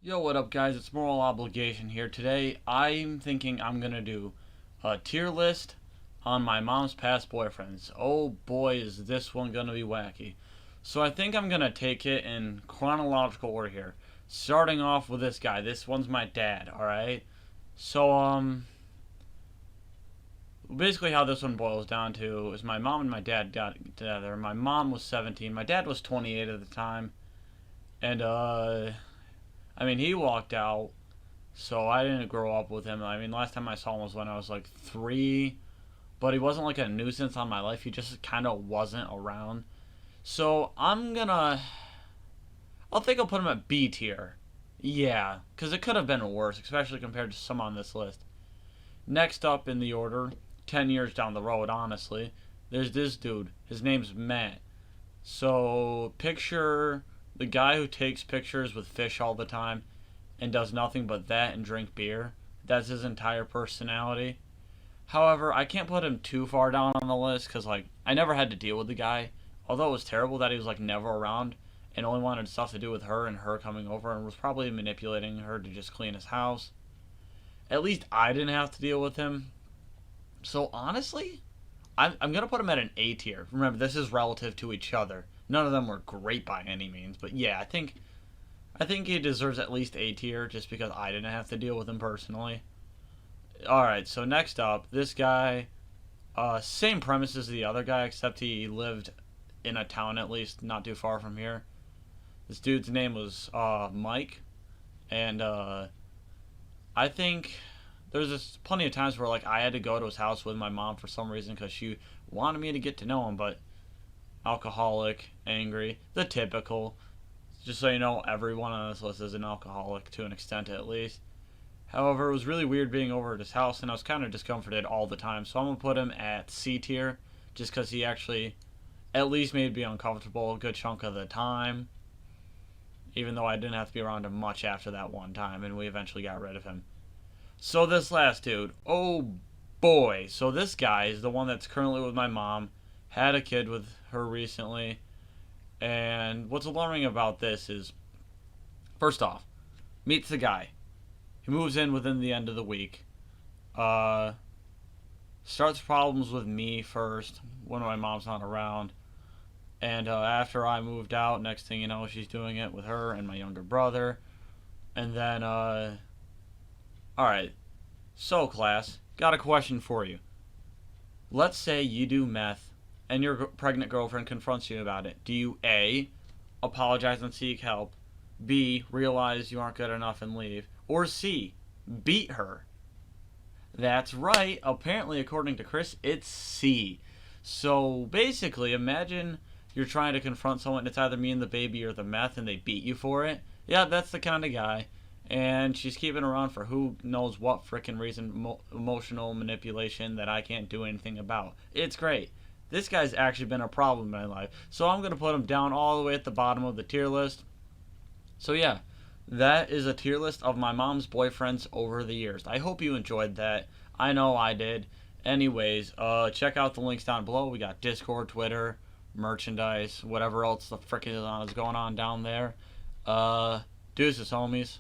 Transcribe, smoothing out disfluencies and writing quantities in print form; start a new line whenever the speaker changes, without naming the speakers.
Yo, what up, guys? It's Moral Obligation here. Today, I'm thinking I'm gonna do a tier list on my mom's past boyfriends. Oh boy, is this one gonna be wacky. So I think I'm gonna take it in chronological order here. Starting off with this guy. This one's my dad, alright? So, basically how this one boils down to is my mom and my dad got together. My mom was 17, my dad was 28 at the time. And, I mean, he walked out, so I didn't grow up with him. I mean, last time I saw him was when I was like 3, but he wasn't like a nuisance on my life. He just kind of wasn't around. So I'll think I'll put him at B tier. Yeah, because it could have been worse, especially compared to some on this list. Next up in the order, 10 years down the road, honestly, there's this dude. His name's Matt. So picture the guy who takes pictures with fish all the time and does nothing but that and drink beer. That's his entire personality. However, I can't put him too far down on the list because, like, I never had to deal with the guy. Although it was terrible that he was, like, never around and only wanted stuff to do with her and her coming over and was probably manipulating her to just clean his house. At least I didn't have to deal with him. So, honestly, I'm going to put him at an A tier. Remember, this is relative to each other. None of them were great by any means, but yeah, I think he deserves at least A tier just because I didn't have to deal with him personally. All right, so next up, this guy, same premise as the other guy, except he lived in a town at least not too far from here. This dude's name was Mike, and I think there's just plenty of times where like I had to go to his house with my mom for some reason because she wanted me to get to know him, but alcoholic, angry, the typical. Just so you know, everyone on this list is an alcoholic to an extent at least. However, it was really weird being over at his house, and I was kind of discomforted all the time. So I'm gonna put him at C tier, just because he actually at least made me uncomfortable a good chunk of the time. Even though I didn't have to be around him much after that one time, and we eventually got rid of him. So this last dude, oh boy. So this guy is the one that's currently with my mom. Had a kid with her recently. And what's alarming about this is, first off, meets the guy. He moves in within the end of the week. Uh, Starts problems with me first when my mom's not around. And after I moved out, next thing you know, she's doing it with her and my younger brother. And then, alright. So, class, got a question for you. Let's say you do meth and your pregnant girlfriend confronts you about it. Do you A, apologize and seek help, B, realize you aren't good enough and leave, or C, beat her? That's right. Apparently, according to Chris, it's C. So basically, imagine you're trying to confront someone. It's either me and the baby or the meth, and they beat you for it. Yeah, that's the kind of guy. And she's keeping around for who knows what frickin' reason, emotional manipulation that I can't do anything about. It's great. This guy's actually been a problem in my life. So I'm going to put him down all the way at the bottom of the tier list. So yeah, that is a tier list of my mom's boyfriends over the years. I hope you enjoyed that. I know I did. Anyways, check out the links down below. We got Discord, Twitter, merchandise, whatever else the frickin' is going on down there. Deuces, homies.